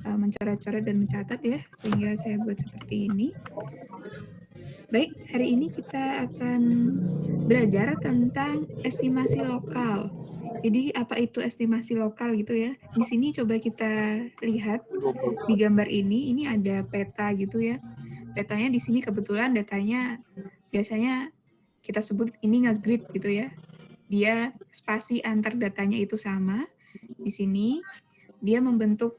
mencoret-coret dan mencatat ya, sehingga saya buat seperti ini. Baik, hari ini kita akan belajar tentang estimasi lokal. Jadi apa itu estimasi lokal gitu ya? Di sini coba kita lihat di gambar ini ada peta gitu ya. Petanya di sini kebetulan datanya biasanya kita sebut ini nge-grid gitu ya. Dia spasi antar datanya itu sama. Di sini dia membentuk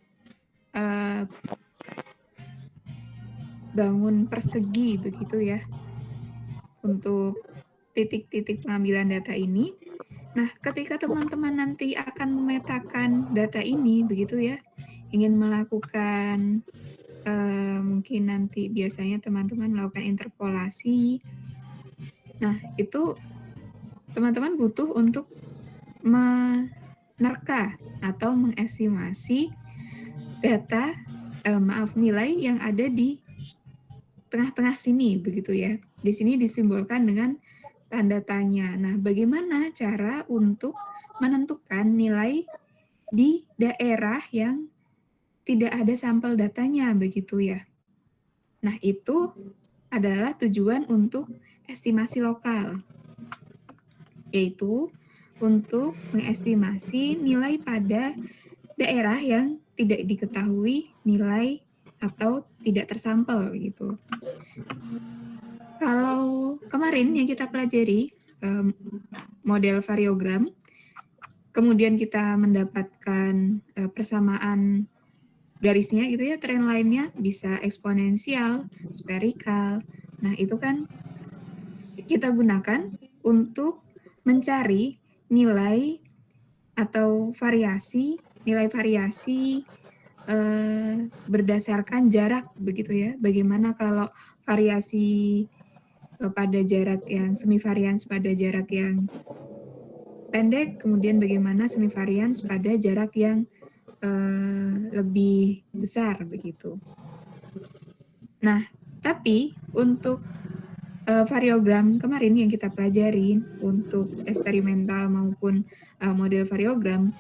bangun persegi begitu ya untuk titik-titik pengambilan data ini. Nah, ketika teman-teman nanti akan memetakan data ini begitu ya, ingin melakukan mungkin nanti biasanya teman-teman melakukan interpolasi. Nah, itu teman-teman butuh untuk menerka atau mengestimasi data nilai yang ada di tengah-tengah sini begitu ya. Di sini disimbolkan dengan tanda tanya. Nah, bagaimana cara untuk menentukan nilai di daerah yang tidak ada sampel datanya begitu ya. Nah, itu adalah tujuan untuk estimasi lokal, yaitu untuk mengestimasi nilai pada daerah yang tidak diketahui nilai atau tidak tersampel gitu. Kalau kemarin yang kita pelajari model variogram, kemudian kita mendapatkan persamaan garisnya gitu ya, trend line-nya bisa eksponensial, spherical. Nah, itu kan kita gunakan untuk mencari nilai atau nilai variasi berdasarkan jarak begitu ya. Bagaimana kalau variasi pada jarak yang semivarians pada jarak yang pendek, kemudian bagaimana semivarians pada jarak yang lebih besar begitu. Nah, tapi untuk variogram kemarin yang kita pelajari untuk eksperimental maupun model variogram,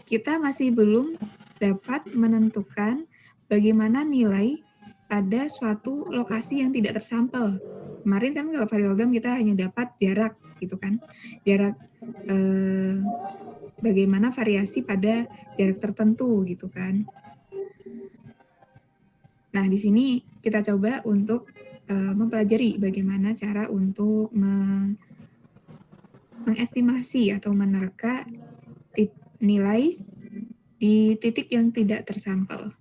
kita masih belum dapat menentukan bagaimana nilai pada suatu lokasi yang tidak tersampel. Kemarin kan kalau variogram kita hanya dapat jarak gitu kan, jarak bagaimana variasi pada jarak tertentu gitu kan. Nah, di sini kita coba untuk mempelajari bagaimana cara untuk mengestimasi atau menerka nilai di titik yang tidak tersampel.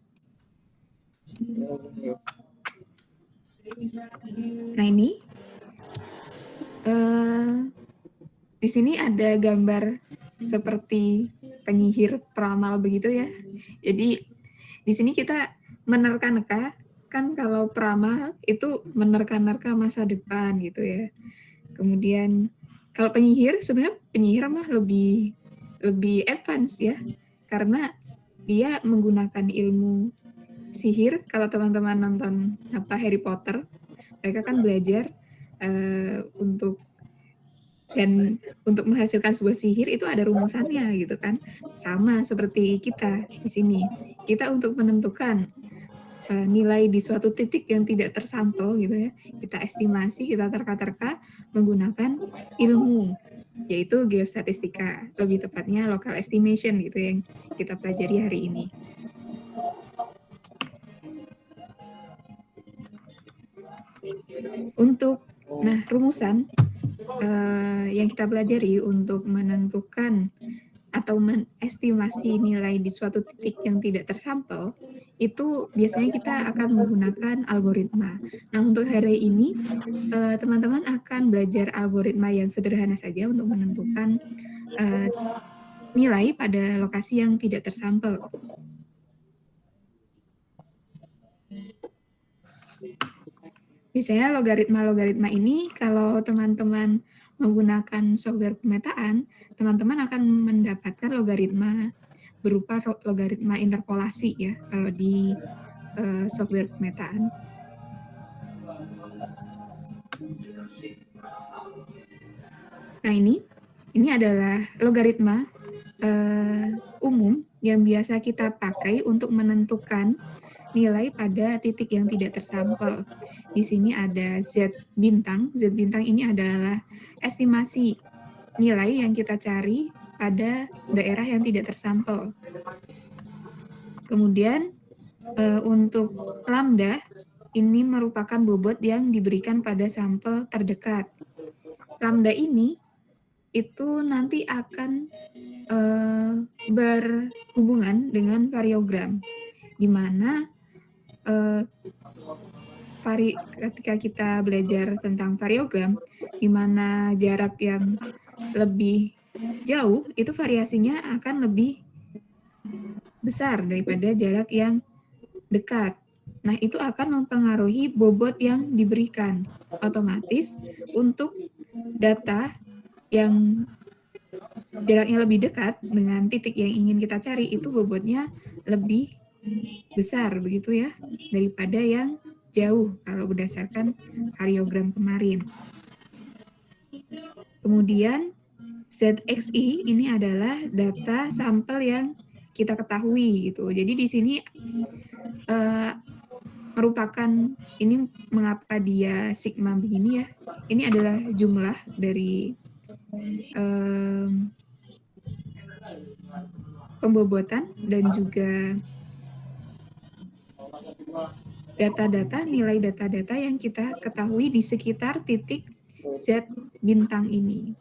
Nah, ini di sini ada gambar seperti penyihir peramal begitu ya. Jadi di sini kita menerka-nerka, kan kalau peramal itu menerka-nerka masa depan gitu ya. Kemudian kalau penyihir, sebenarnya penyihir mah lebih advance ya, karena dia menggunakan ilmu sihir. Kalau teman-teman nonton Harry Potter, mereka kan belajar untuk menghasilkan sebuah sihir itu ada rumusannya gitu kan, sama seperti kita di sini. Kita untuk menentukan nilai di suatu titik yang tidak tersampel gitu ya, kita estimasi, kita terka-terka menggunakan ilmu, yaitu geostatistika, lebih tepatnya local estimation gitu yang kita pelajari hari ini. Untuk rumusan yang kita pelajari untuk menentukan atau mengestimasi nilai di suatu titik yang tidak tersampel, itu biasanya kita akan menggunakan algoritma. Nah, untuk hari ini, teman-teman akan belajar algoritma yang sederhana saja untuk menentukan nilai pada lokasi yang tidak tersampel. Biasanya logaritma-logaritma ini kalau teman-teman menggunakan software pemetaan, teman-teman akan mendapatkan logaritma berupa logaritma interpolasi ya kalau di software pemetaan. Nah, ini adalah logaritma umum yang biasa kita pakai untuk menentukan nilai pada titik yang tidak tersampel. Di sini ada Z bintang. Z bintang ini adalah estimasi nilai yang kita cari pada daerah yang tidak tersampel. Kemudian untuk lambda, ini merupakan bobot yang diberikan pada sampel terdekat. Lambda ini itu nanti akan berhubungan dengan variogram, di mana ketika kita belajar tentang variogram, di mana jarak yang lebih jauh itu variasinya akan lebih besar daripada jarak yang dekat. Nah, itu akan mempengaruhi bobot yang diberikan. Otomatis untuk data yang jaraknya lebih dekat dengan titik yang ingin kita cari itu bobotnya lebih besar begitu ya daripada yang jauh kalau berdasarkan variogram kemarin. Kemudian ZXI ini adalah data sampel yang kita ketahui gitu. Jadi di sini merupakan ini mengapa dia sigma begini ya. Ini adalah jumlah dari pembobotan dan juga data-data, nilai data-data yang kita ketahui di sekitar titik Z bintang ini.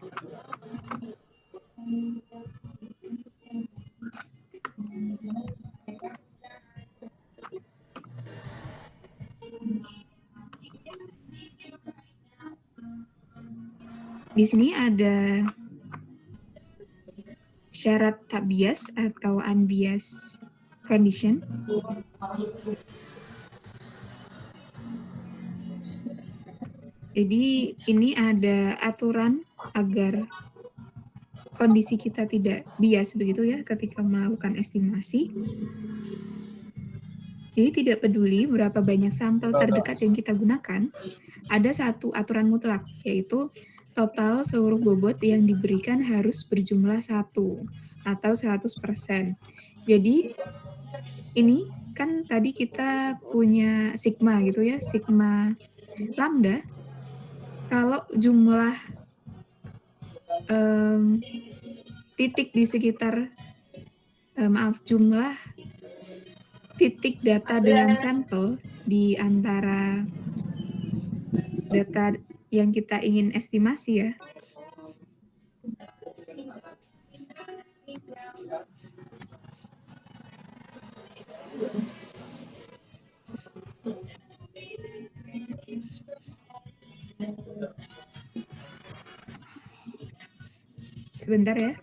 Di sini ada syarat tak bias atau unbiased condition. Jadi ini ada aturan agar kondisi kita tidak bias begitu ya ketika melakukan estimasi. Jadi tidak peduli berapa banyak sampel terdekat yang kita gunakan, ada satu aturan mutlak, yaitu total seluruh bobot yang diberikan harus berjumlah 1 atau 100%. Jadi ini kan tadi kita punya sigma gitu ya, sigma lambda. Kalau jumlah titik di sekitar, jumlah titik data dengan sampel di antara data yang kita ingin estimasi ya. Sebentar ya.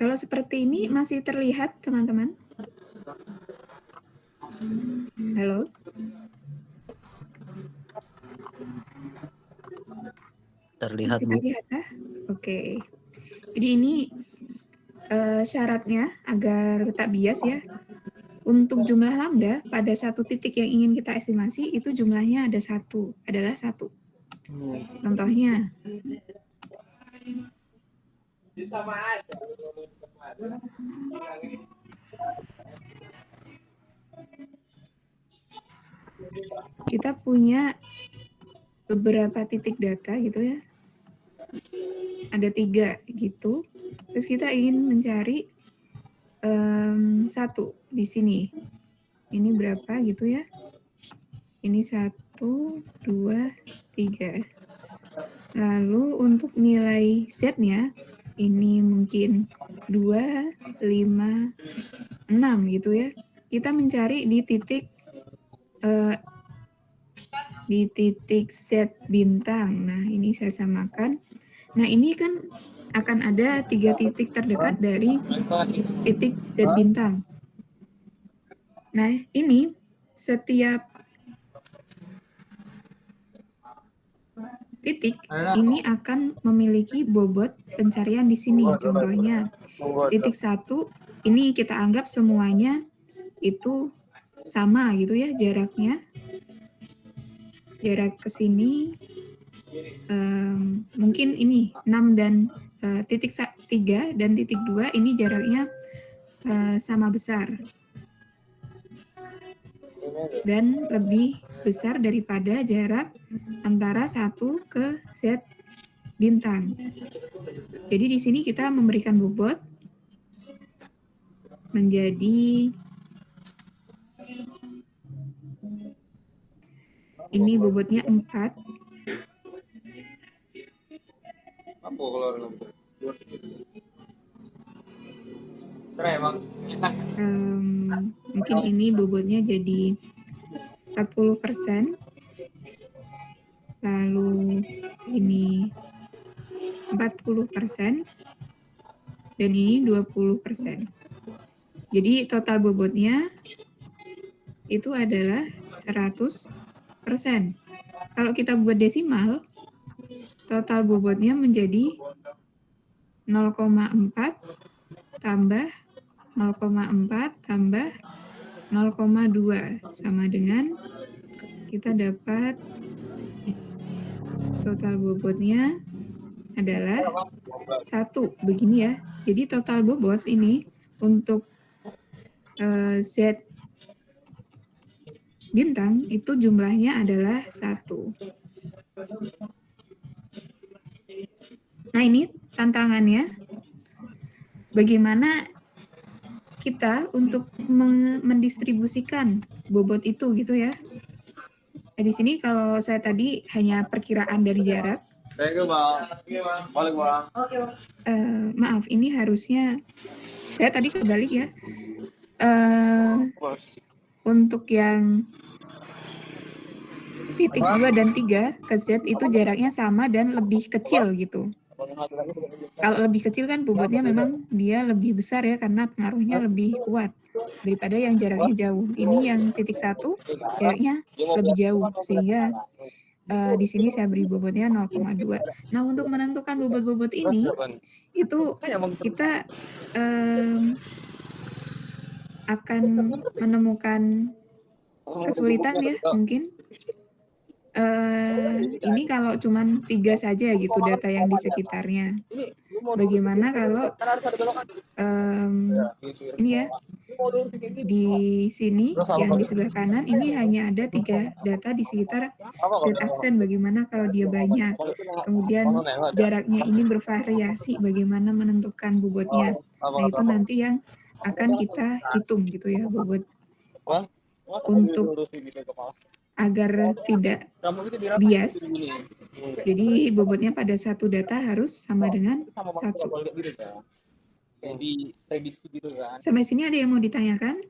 Kalau seperti ini masih terlihat, teman-teman? Halo? Terlihat, masih Bu. terlihat, ya? Oke. Jadi ini syaratnya agar tak bias ya. Untuk jumlah lambda pada satu titik yang ingin kita estimasi itu jumlahnya adalah 1. Contohnya. Kita punya beberapa titik data gitu ya. ada 3 gitu. Terus kita ingin mencari 1 di sini. Ini berapa gitu ya? Ini 1, 2, 3. Lalu untuk nilai Z-nya ini mungkin 2, 5, 6 gitu ya. Kita mencari di titik Z bintang. Nah, ini saya samakan. Nah, ini kan akan ada 3 titik terdekat dari titik Z bintang. Nah, ini setiap titik ini akan memiliki bobot pencarian di sini. Contohnya, titik 1 ini kita anggap semuanya itu sama gitu ya jaraknya. Jarak ke sini mungkin ini 6 dan titik 3 dan titik 2 ini jaraknya sama besar. Dan lebih besar daripada jarak antara 1 ke Z bintang. Jadi di sini kita memberikan bobot menjadi ini bobotnya 4. Mungkin ini bobotnya jadi 40%. Lalu ini 40%. Dan ini 20%. Jadi total bobotnya itu adalah 100%. Kalau kita buat desimal, total bobotnya menjadi 0,4 tambah 0,4 tambah 0,2 sama dengan kita dapat total bobotnya adalah 1 begini ya. Jadi total bobot ini untuk Z bintang itu jumlahnya adalah 1. Nah, ini tantangannya. Bagaimana kita untuk mendistribusikan bobot itu gitu ya. Nah, di sini kalau saya tadi hanya perkiraan dari jarak. Maaf, ini harusnya saya tadi kebalik ya. Untuk yang titik 2 dan 3 ke Z itu jaraknya sama dan lebih kecil gitu. Kalau lebih kecil kan bobotnya memang dia lebih besar ya karena pengaruhnya lebih kuat daripada yang jaraknya jauh. Ini yang titik 1 jaraknya lebih jauh sehingga di sini saya beri bobotnya 0,2. Nah, untuk menentukan bobot-bobot ini itu kita akan menemukan kesulitan ya mungkin. Ini kalau cuman 3 saja gitu data yang di sekitarnya. Bagaimana kalau ini ya, di sini yang di sebelah kanan ini hanya ada 3 data di sekitar Z aksen, bagaimana kalau dia banyak. Kemudian jaraknya ini bervariasi, bagaimana menentukan bobotnya. Nah, itu nanti yang akan kita hitung gitu ya, bobot untuk agar tidak bias. Jadi bobotnya pada satu data harus sama dengan 1. Jadi prediksi gitu kan. Sampai sini ada yang mau ditanyakan?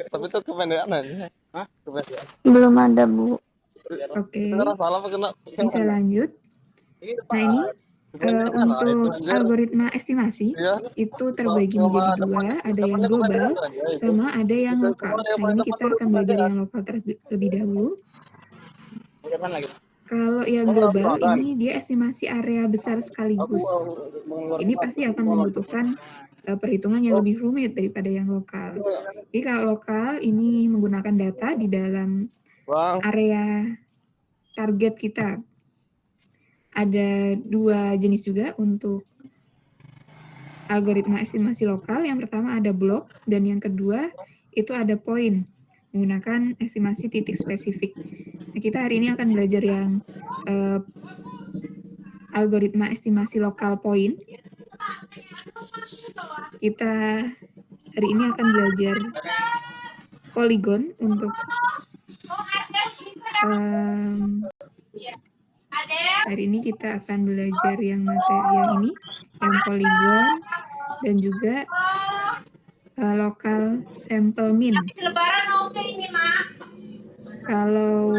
Tapi itu kependekan aja. Belum ada, Bu. Oke. Bisa lanjut. Nah, ini untuk algoritma estimasi itu terbagi menjadi 2, ada yang global sama ada yang lokal. Nah, ini kita akan belajar yang lokal terlebih dahulu. Kalau yang global ini dia estimasi area besar sekaligus. Ini pasti akan membutuhkan perhitungan yang lebih rumit daripada yang lokal. Jadi kalau lokal ini menggunakan data di dalam area target kita. Ada 2 jenis juga untuk algoritma estimasi lokal. Yang pertama ada blok dan yang kedua itu ada point. menggunakan estimasi titik spesifik. Nah, kita hari ini akan belajar yang algoritma estimasi lokal point. Kita hari ini akan belajar poligon untuk hari ini kita akan belajar yang materi yang ini, yang poligon dan juga lokal sample mean. Kalau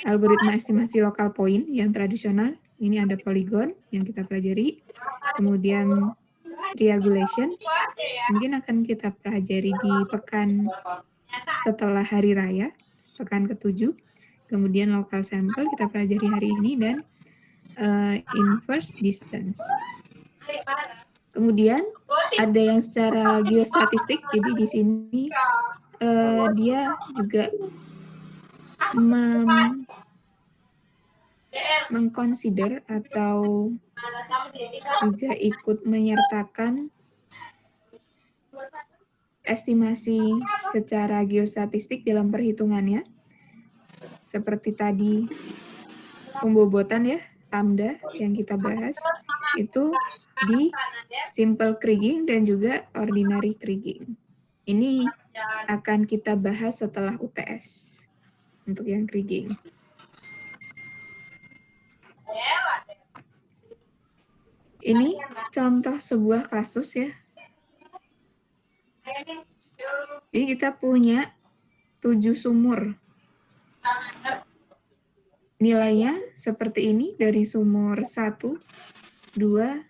algoritma estimasi lokal point yang tradisional, ini ada poligon yang kita pelajari, kemudian triangulation, mungkin akan kita pelajari di pekan setelah hari raya, pekan ke-7, kemudian local sample kita pelajari hari ini, dan inverse distance. Kemudian ada yang secara geostatistik, jadi di sini dia juga mengconsider atau juga ikut menyertakan estimasi secara geostatistik dalam perhitungannya. Seperti tadi pembobotan ya, lambda yang kita bahas, itu di simple kriging dan juga ordinary kriging. Ini akan kita bahas setelah UTS untuk yang kriging. Ini contoh sebuah kasus ya. Jadi kita punya 7 sumur. Nilainya seperti ini dari sumur 1, 2,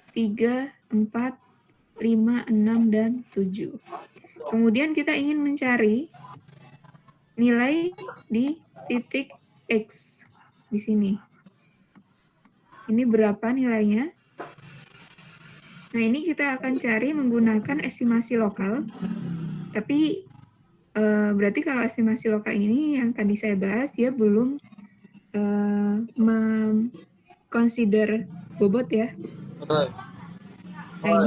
3, 4, 5, 6, dan 7. Kemudian kita ingin mencari nilai di titik X di sini. Ini berapa nilainya? Nah, ini kita akan cari menggunakan estimasi lokal. Tapi berarti kalau estimasi lokal ini yang tadi saya bahas, dia belum consider bobot ya. Nah,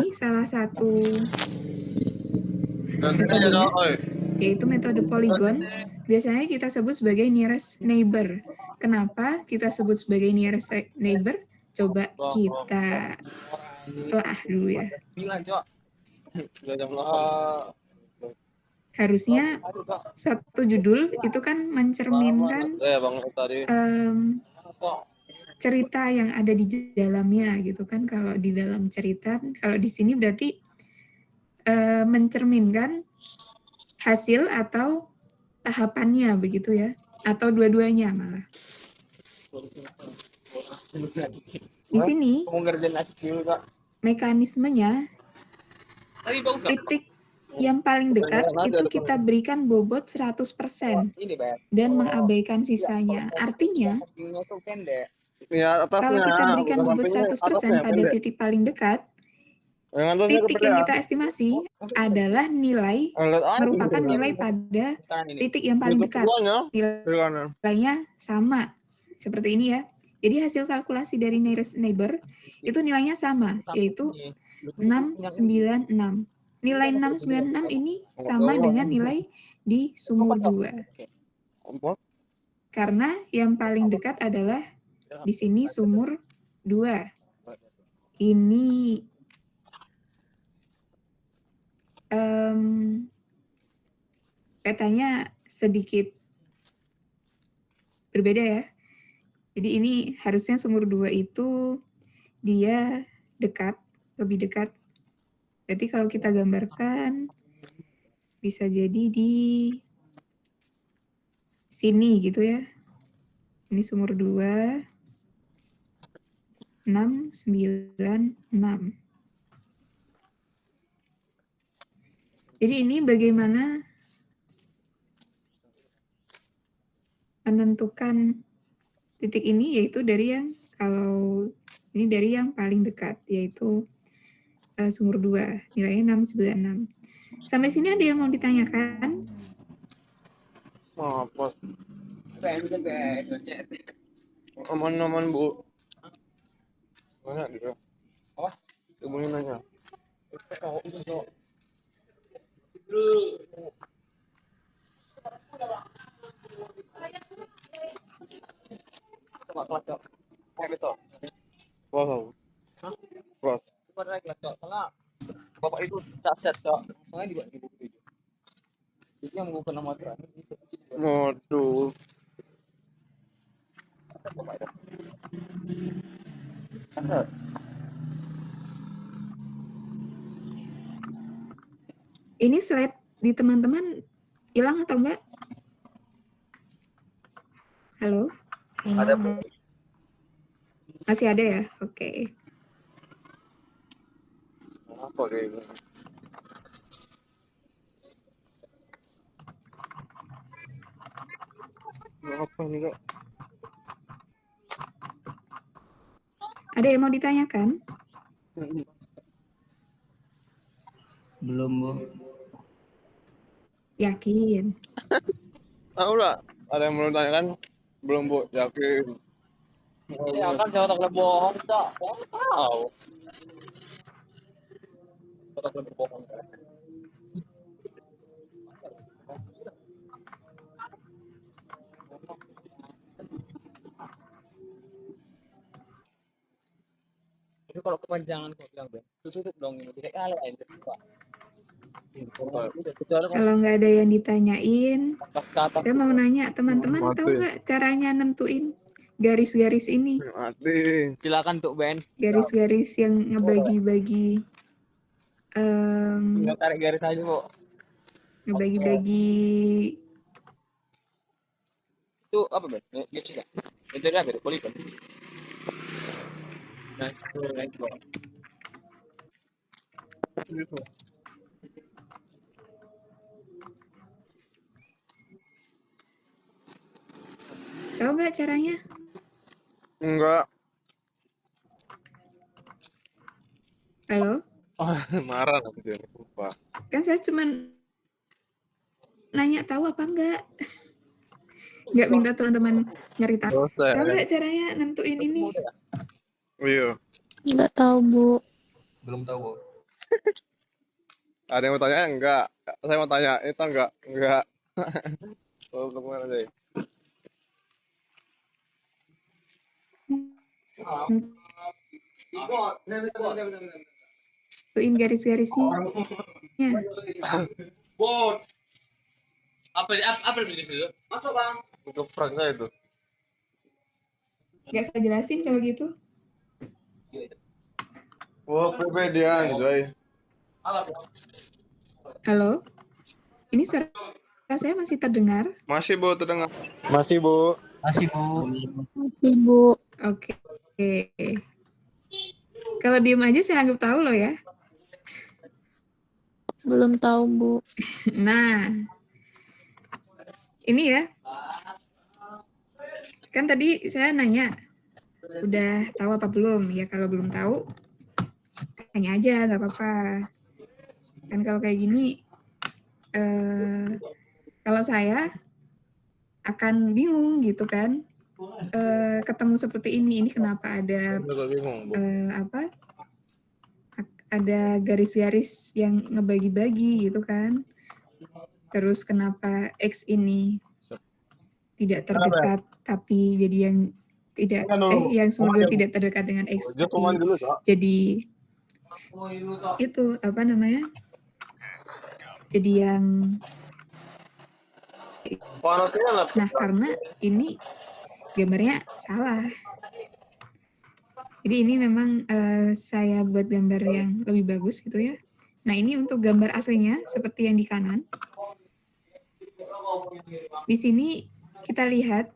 ini salah satu metodenya, yaitu metode poligon. Biasanya kita sebut sebagai nearest neighbor. Kenapa kita sebut sebagai nearest neighbor? Coba kita telah dulu ya. Harusnya suatu judul itu kan mencerminkan cerita yang ada di dalamnya gitu kan. Kalau di dalam cerita, kalau di sini berarti mencerminkan hasil atau tahapannya begitu ya, atau dua-duanya malah. Di sini mekanismenya titik yang paling dekat itu kita berikan bobot 100% dan mengabaikan sisanya. Artinya, kalau kita berikan bobot 100% pada titik paling dekat, titik yang kita estimasi adalah merupakan nilai pada titik yang paling dekat. Nilainya sama, seperti ini ya. Jadi hasil kalkulasi dari nearest neighbor itu nilainya sama, yaitu 696. Nilai 696 ini sama dengan nilai di sumur 2. Karena yang paling dekat adalah di sini sumur 2. Ini petanya sedikit berbeda ya. Jadi ini harusnya sumur 2 itu dia dekat, lebih dekat. Berarti kalau kita gambarkan bisa jadi di sini gitu ya. Ini sumur 2, 6, 9, 6. Jadi ini bagaimana menentukan titik ini, yaitu dari yang kalau ini dari yang paling dekat, yaitu sumur 2, nilainya 696. Sampai sini ada yang mau ditanyakan? Apa? Aman-aman, Bu. Mana gitu? Hubungin aja. Wow. Wow. Bapak itu caset kok. Soalnya dibuat di buku itu. Itu yang bukan nama terakhir. Waduh. Caset. Ini slide di teman-teman hilang atau enggak? Halo? Ada Bu. Masih ada ya? Oke. Apa kayaknya? Apa ini kok? Ada yang mau ditanyakan? Belum, Bu. Yakin? Tahu lah. Ada yang mau tanyakan? Belum Bu, yakin. Ya kan jangan tak boleh bohong, tak. Tahu. Tak boleh bohong. Itu kalau kepanjangan kok bilang, Ben. Tutup dong ini. Tidak kalah aja. Kalau nggak ada yang ditanyain, Pas ke atas. saya mau nanya, teman-teman tahu nggak caranya nentuin garis-garis ini? Mati. Silakan tuh Ben. Garis-garis yang ngebagi-bagi Tinggal tarik garis aja, Bu. ngebagi-bagi Itu apa, Ben? Garis enggak? Itu apa? Poligon. Nice. Gitu. tahu nggak caranya? Enggak. Halo? Oh, marah nanti dia lupa. Kan saya cuman nanya tahu apa enggak? Nggak minta teman-teman nyari tahu. Tahu nggak caranya nentuin ini? Iya. Nggak tahu, Bu. Belum tahu, Bu. Ada yang mau tanya? Enggak. Saya mau tanya. Itu enggak? Enggak. Oh, belum aja. Nentuin garis-garisnya. Bos. Apa itu? Masuk, Bang. Untuk prank saya itu. Nggak saya jelasin kalau gitu. Wah, dia anjay. Halo? Ini suara saya masih terdengar? Masih, Bu, terdengar. Masih, Bu. Masih, Bu. Masih, Bu. Oke. Kalau diem aja saya anggap tahu loh ya. Belum tahu, Bu. Nah, ini ya. Kan tadi saya nanya, udah tahu apa belum? Ya kalau belum tahu, tanya aja, nggak apa-apa. Kan kalau kayak gini, kalau saya akan bingung gitu kan. Ketemu seperti ini kenapa ada apa? Ada garis-garis yang ngebagi-bagi gitu kan. Terus kenapa X ini tidak terdekat tapi jadi yang tidak yang sebelumnya tidak terdekat dengan X tapi jadi itu apa namanya? Jadi yang nah karena ini gambarnya salah. Jadi ini memang saya buat gambar yang lebih bagus gitu ya. Nah ini untuk gambar aslinya seperti yang di kanan. Di sini kita lihat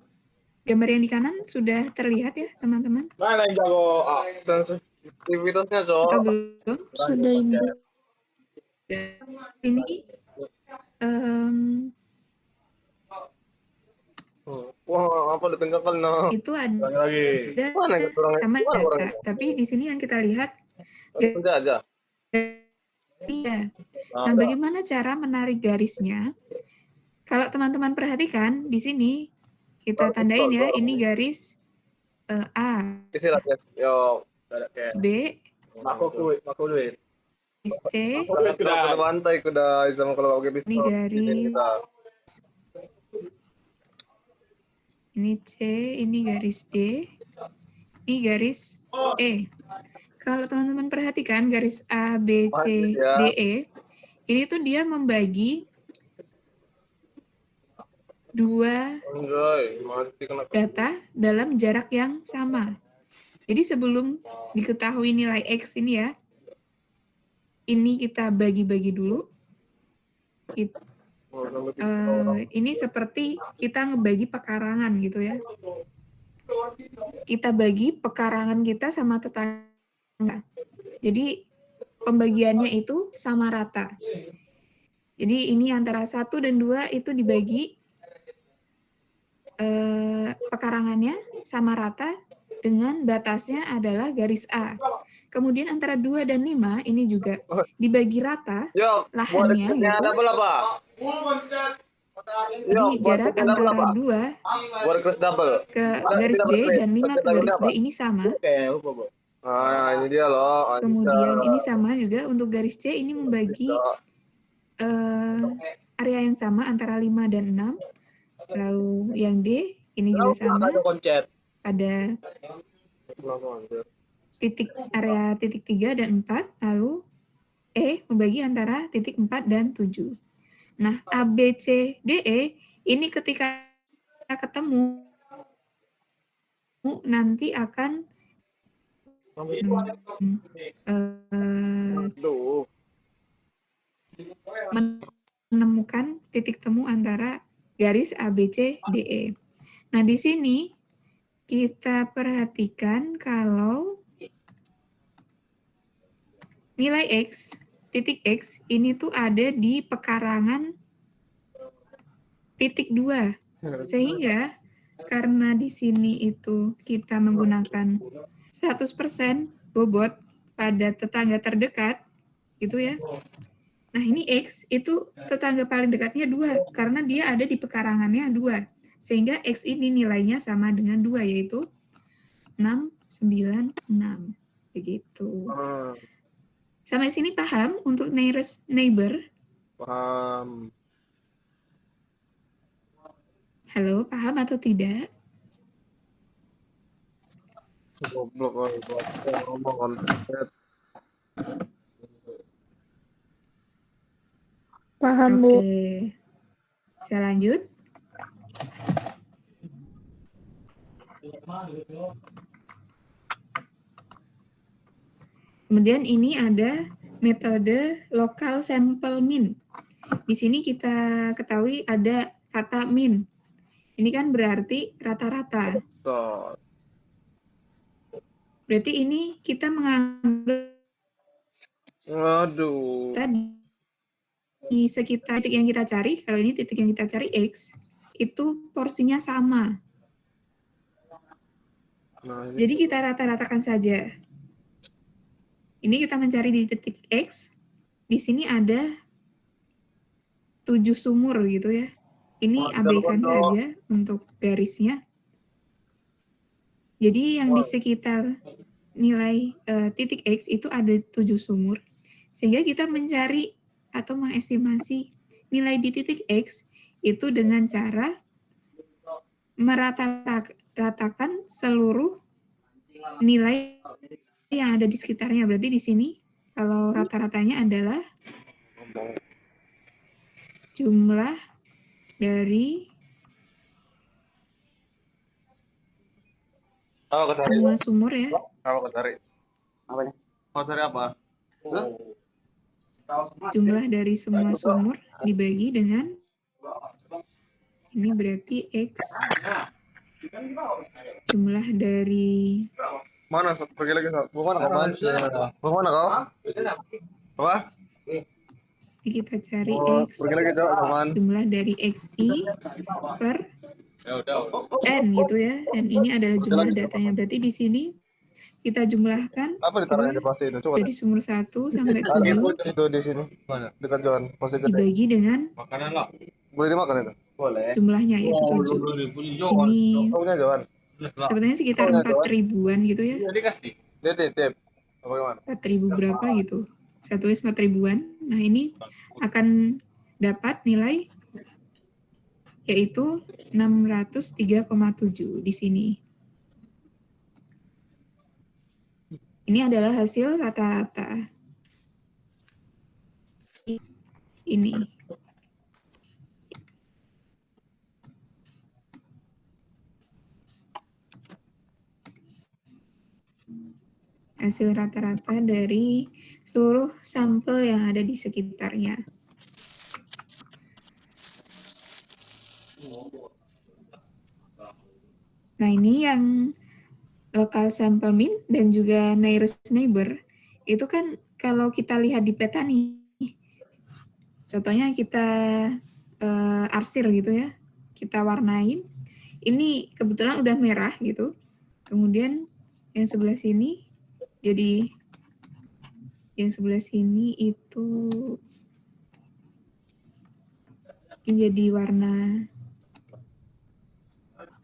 gambar yang di kanan sudah terlihat ya teman-teman? Mana yang jago sensitivitasnya, Jo? Atau belum? Sudah, Ibu. Ini wah, apa ditenggakkan no? itu ada Lagi. Mana sama data, tapi di sini yang kita lihat aja. Iya. Nah, bagaimana cara menarik garisnya? Kalau teman-teman perhatikan di sini kita tandain ya, ini garis A, Yo, B, Aku duit. garis C, Kuda bantai, kuda sama kalau oke ini garis, ini C, ini garis D, ini garis E. Kalau teman-teman perhatikan garis A, B, C, D, E, ini tuh dia membagi dua data dalam jarak yang sama. Jadi sebelum diketahui nilai X ini ya, ini kita bagi-bagi dulu. Ini seperti kita ngebagi pekarangan gitu ya. Kita bagi pekarangan kita sama tetangga. Jadi pembagiannya itu sama rata. Jadi ini antara 1 dan 2 itu dibagi pekarangannya sama rata dengan batasnya adalah garis A. Kemudian antara 2 dan 5 ini juga dibagi rata lahannya gitu. Jadi jarak antara 2 ke garis B dan 5 ke garis B ini sama. Ini dia loh. Kemudian ini sama juga untuk garis C, ini membagi area yang sama antara 5 dan 6. Lalu yang D ini juga sama. Ada area titik 3 dan 4. Lalu E membagi antara titik 4 dan 7. Nah, A, B, C, D, E ini ketika ketemu nanti akan menemukan titik temu antara garis A, B, C, D, E. Nah, di sini kita perhatikan kalau nilai X, titik X, ini tuh ada di pekarangan titik 2. Sehingga karena di sini itu kita menggunakan 100% bobot pada tetangga terdekat, gitu ya. Nah, ini X itu tetangga paling dekatnya 2, karena dia ada di pekarangannya 2. Sehingga X ini nilainya sama dengan 2, yaitu 6, 9, 6. Begitu. Sampai sini paham untuk nearest neighbor? Paham. Halo, paham atau tidak? Goblok ngomong konten. Paham, Bu. Oke. Saya lanjut. Kemudian ini ada metode local sample mean. Di sini kita ketahui ada kata mean. Ini kan berarti rata-rata. Berarti ini kita menganggap di sekitar titik yang kita cari, kalau ini titik yang kita cari X, itu porsinya sama. Jadi kita rata-ratakan saja. Ini kita mencari di titik X, di sini ada 7 sumur gitu ya. Ini abaikan saja untuk garisnya. Jadi yang di sekitar nilai titik X itu ada 7 sumur. Sehingga kita mencari atau mengestimasi nilai di titik X itu dengan cara meratakan seluruh nilai yang ada di sekitarnya. Berarti di sini kalau rata-ratanya adalah jumlah dari semua sumur ya. Apa cari? Apanya? Mau cari apa? Jumlah dari semua sumur dibagi dengan ini berarti X jumlah dari Mana? Pergi lagi. Mau mana kau? Mau mana kau? Apa? ini kita cari X Pergi lagi Cok, jumlah dari XI per N gitu ya. Dan ini adalah jumlah datanya. Berarti di sini kita jumlahkan apa ditaruhnya pasti itu? Coba. dari sumur 1 sampai 7 itu di sini. Mana? Dekat jalan. Pasti gede. dibagi dengan Makanan lo. Boleh dimakan itu? Boleh. Jumlahnya yaitu 7. Ini Punya jalan. sebetulnya sekitar 4 ribuan gitu ya. Dia titip. Bagaimana? 4.000 berapa gitu. Saya tulis 4.000-an. Nah, ini akan dapat nilai yaitu 603,7 di sini. Ini adalah hasil rata-rata. Ini. Hasil rata-rata dari seluruh sampel yang ada di sekitarnya. Nah, ini yang local sample mean dan juga nearest neighbor, itu kan kalau kita lihat di peta nih, contohnya kita arsir gitu ya, kita warnain, ini kebetulan udah merah gitu, kemudian yang sebelah sini, jadi yang sebelah sini itu jadi warna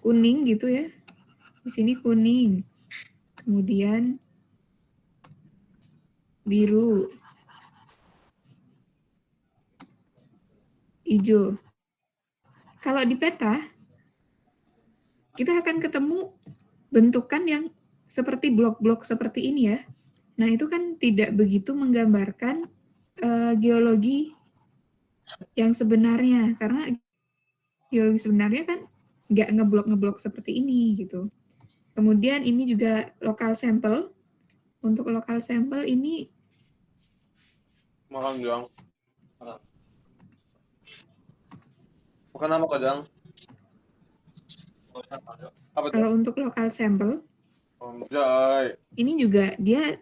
kuning gitu ya, di sini kuning, kemudian biru, hijau. Kalau di peta, kita akan ketemu bentukan yang seperti blok-blok seperti ini ya. Nah, itu kan tidak begitu menggambarkan geologi yang sebenarnya, karena geologi sebenarnya kan nggak ngeblok-ngeblok seperti ini gitu. Kemudian ini juga local sample. Untuk local sample ini Makan Jang. Makan apa kok Jang? Apa tuh? kalau untuk local sample Anjay. ini juga dia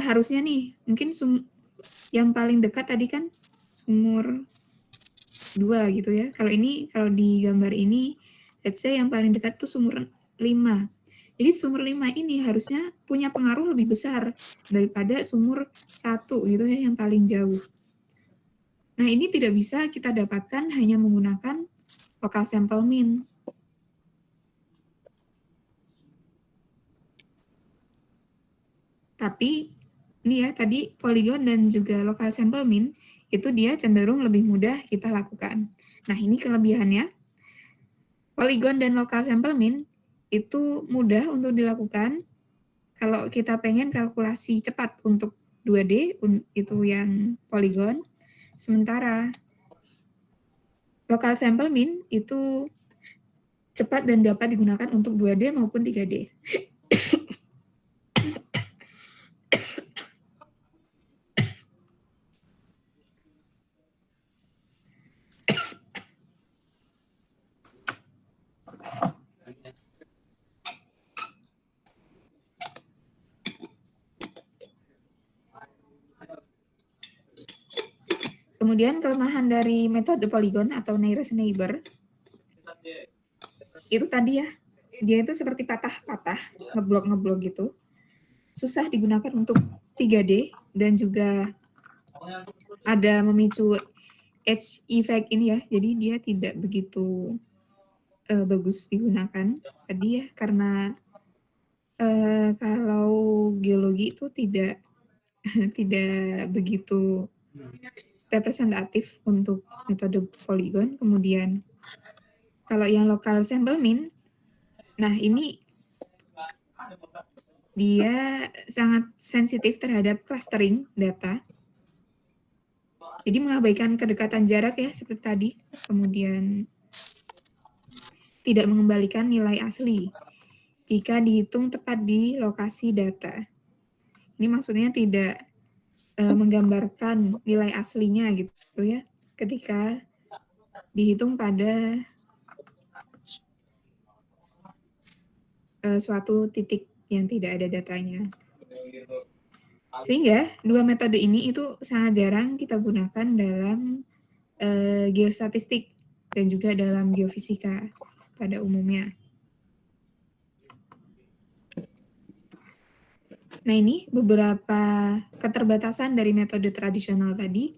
harusnya nih mungkin yang paling dekat tadi kan sumur 2 gitu ya. Kalau di gambar ini let's say yang paling dekat tuh sumur 5. Jadi sumur 5 ini harusnya punya pengaruh lebih besar daripada sumur 1 gitu ya yang paling jauh. Nah, ini tidak bisa kita dapatkan hanya menggunakan local sample mean. Tapi ini ya tadi polygon dan juga local sample mean itu dia cenderung lebih mudah kita lakukan. Nah, ini kelebihannya. Polygon dan local sample mean itu mudah untuk dilakukan kalau kita pengen kalkulasi cepat untuk 2D itu yang polygon. Sementara local sample mean itu cepat dan dapat digunakan untuk 2D maupun 3D. Kemudian kelemahan dari metode polygon atau nearest neighbor itu tadi ya, dia itu seperti patah-patah, ngeblok-ngeblok gitu. Susah digunakan untuk 3D dan juga ada memicu edge effect ini ya, jadi dia tidak begitu bagus digunakan tadi ya, karena kalau geologi itu tidak tidak begitu representatif untuk metode polygon. Kemudian kalau yang local sample mean, nah ini dia sangat sensitif terhadap clustering data. Jadi mengabaikan kedekatan jarak ya seperti tadi. Kemudian tidak mengembalikan nilai asli jika dihitung tepat di lokasi data. Ini maksudnya tidak menggambarkan nilai aslinya gitu ya ketika dihitung pada suatu titik yang tidak ada datanya. Sehingga dua metode ini itu sangat jarang kita gunakan dalam geostatistik dan juga dalam geofisika pada umumnya. Nah, ini beberapa keterbatasan dari metode tradisional tadi,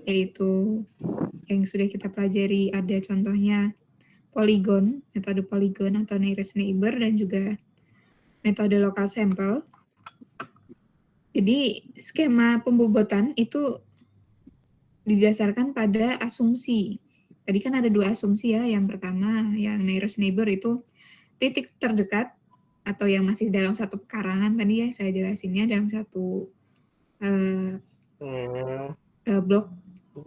yaitu yang sudah kita pelajari ada contohnya polygon, metode polygon atau nearest neighbor, dan juga metode local sample. Jadi skema pembobotan itu didasarkan pada asumsi. Tadi kan ada 2 asumsi ya. Yang pertama yang nearest neighbor itu titik terdekat atau yang masih dalam satu pekarangan tadi ya saya jelasinnya dalam satu blok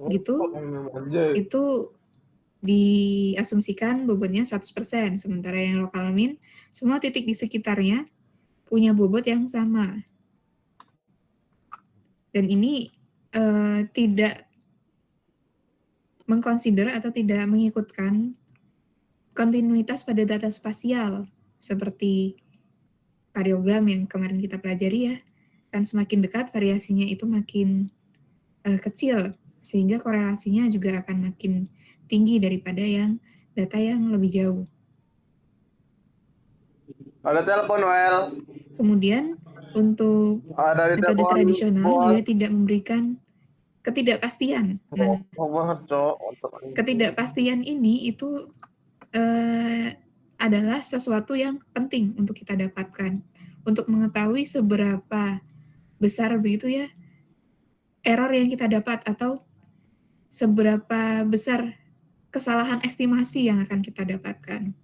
gitu. Itu diasumsikan bobotnya 100%. Sementara yang local mean semua titik di sekitarnya punya bobot yang sama. Dan ini tidak mengconsider atau tidak mengikutkan kontinuitas pada data spasial seperti pariogram yang kemarin kita pelajari ya. Kan semakin dekat variasinya itu makin kecil sehingga korelasinya juga akan makin tinggi daripada yang data yang lebih jauh. Ada telepon, Well. Kemudian untuk Ada di metode telepon. tradisional juga tidak memberikan ketidakpastian. Nah, ketidakpastian ini itu adalah sesuatu yang penting untuk kita dapatkan. Untuk mengetahui seberapa besar begitu ya error yang kita dapat atau seberapa besar kesalahan estimasi yang akan kita dapatkan.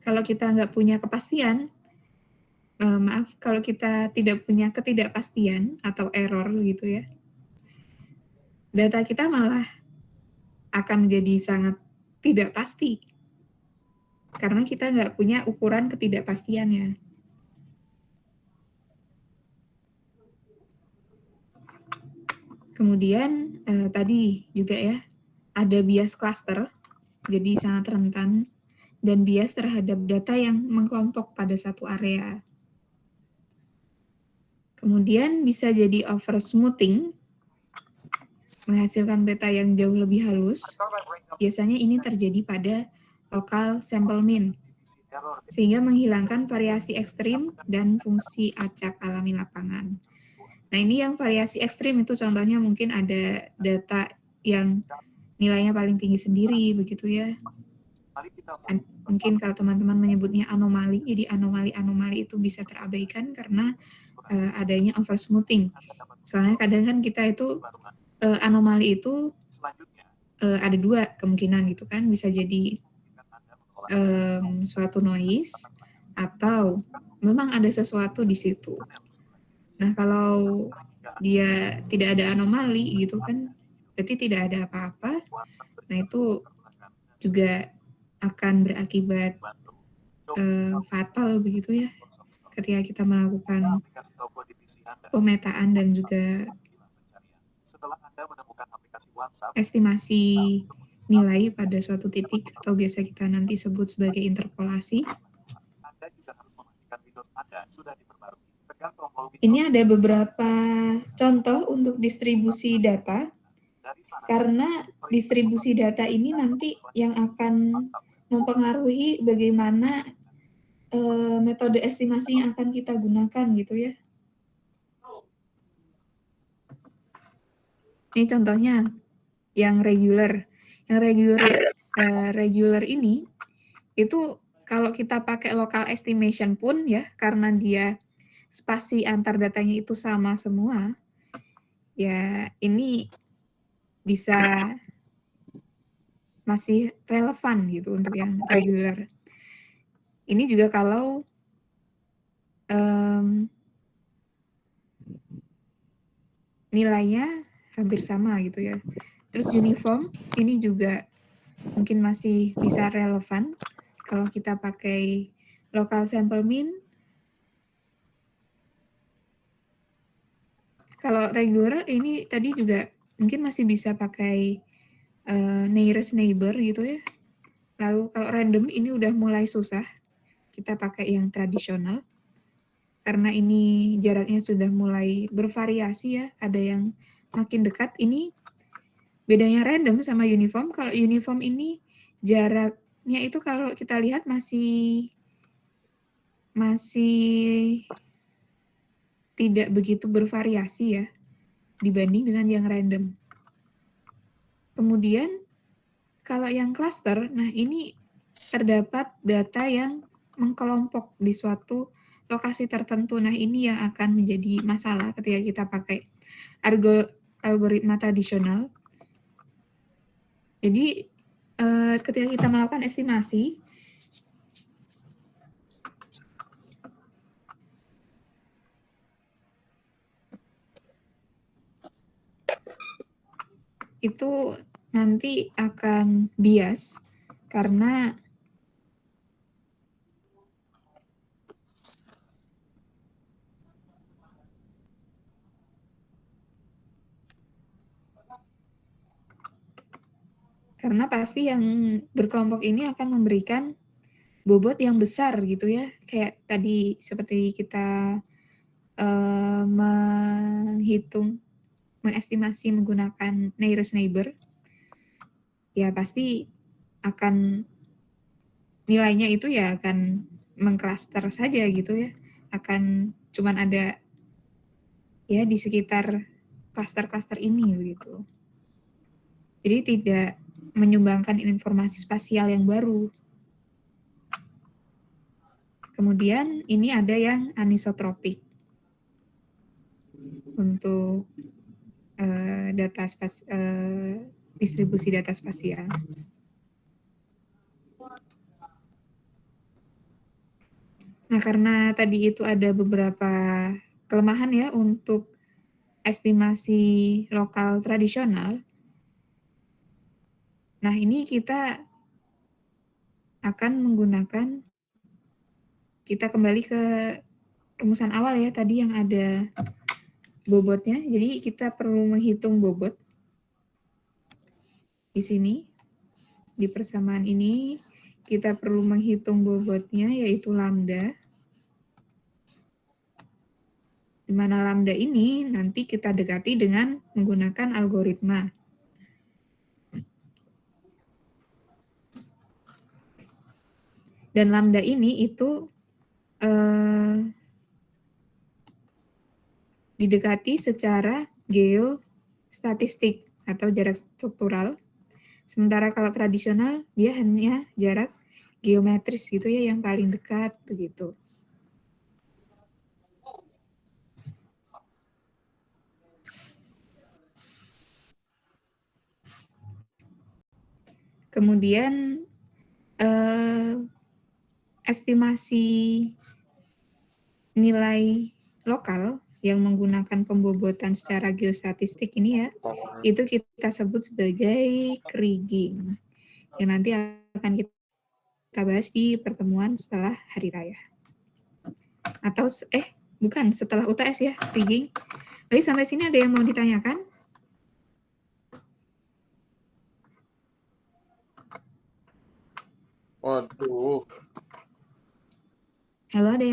Kalau kita nggak punya kepastian, kalau kita tidak punya ketidakpastian atau error gitu ya, data kita malah akan menjadi sangat tidak pasti. Karena kita nggak punya ukuran ketidakpastiannya. Kemudian tadi juga ya, ada bias cluster, jadi sangat rentan, dan bias terhadap data yang mengkelompok pada satu area. Kemudian bisa jadi oversmoothing, menghasilkan peta yang jauh lebih halus. Biasanya ini terjadi pada local sample mean, sehingga menghilangkan variasi ekstrim dan fungsi acak alami lapangan. Nah, ini yang variasi ekstrim itu contohnya mungkin ada data yang nilainya paling tinggi sendiri, begitu ya. Mungkin kalau teman-teman menyebutnya anomali, jadi anomali-anomali itu bisa terabaikan karena adanya oversmoothing. Soalnya kadang kan kita itu anomali itu ada 2 kemungkinan gitu kan, bisa jadi suatu noise atau memang ada sesuatu di situ. Nah, kalau dia tidak ada anomali gitu kan, berarti tidak ada apa-apa. Nah, itu juga akan berakibat fatal begitu ya, ketika kita melakukan pemetaan dan juga estimasi nilai pada suatu titik atau biasa kita nanti sebut sebagai interpolasi. Ini ada beberapa contoh untuk distribusi data, karena distribusi data ini nanti yang akan mempengaruhi bagaimana metode estimasi yang akan kita gunakan gitu ya. Ini contohnya yang regular. Yang regular ini itu kalau kita pakai local estimation pun ya, karena dia spasi antar datanya itu sama semua, ya ini bisa masih relevan gitu untuk yang regular. Ini juga kalau nilainya hampir sama gitu ya. Terus uniform ini juga mungkin masih bisa relevan kalau kita pakai local sample mean. Kalau regular ini tadi juga mungkin masih bisa pakai nearest neighbor gitu ya. Lalu kalau random ini udah mulai susah, kita pakai yang tradisional. Karena ini jaraknya sudah mulai bervariasi ya, ada yang makin dekat. Ini bedanya random sama uniform. Kalau uniform ini jaraknya itu kalau kita lihat masih tidak begitu bervariasi ya, dibanding dengan yang random. Kemudian kalau yang cluster, nah ini terdapat data yang mengkelompok di suatu lokasi tertentu. Nah, ini yang akan menjadi masalah ketika kita pakai algoritma tradisional. Jadi, ketika kita melakukan estimasi, itu nanti akan bias karena pasti yang berkelompok ini akan memberikan bobot yang besar gitu ya. Kayak tadi seperti kita mengestimasi menggunakan nearest neighbor, ya pasti akan nilainya itu ya akan mengklaster saja gitu ya. Akan cuman ada ya di sekitar klaster-klaster ini begitu. Jadi tidak menyumbangkan informasi spasial yang baru. Kemudian ini ada yang anisotropik untuk distribusi data spasial. Nah, karena tadi itu ada beberapa kelemahan ya untuk estimasi lokal tradisional. Nah, ini kita kembali ke rumusan awal ya, tadi yang ada bobotnya. Jadi kita perlu menghitung bobot di sini. Di persamaan ini kita perlu menghitung bobotnya yaitu lambda. Di mana lambda ini nanti kita dekati dengan menggunakan algoritma. Dan lambda ini itu didekati secara geostatistik atau jarak struktural. Sementara kalau tradisional dia hanya jarak geometris gitu ya yang paling dekat begitu. Kemudian estimasi nilai lokal yang menggunakan pembobotan secara geostatistik ini ya, itu kita sebut sebagai kriging, yang nanti akan kita bahas di pertemuan setelah hari raya. Atau, bukan, setelah UTS ya, kriging. Baik, sampai sini ada yang mau ditanyakan? Waduh. Halo, ada yang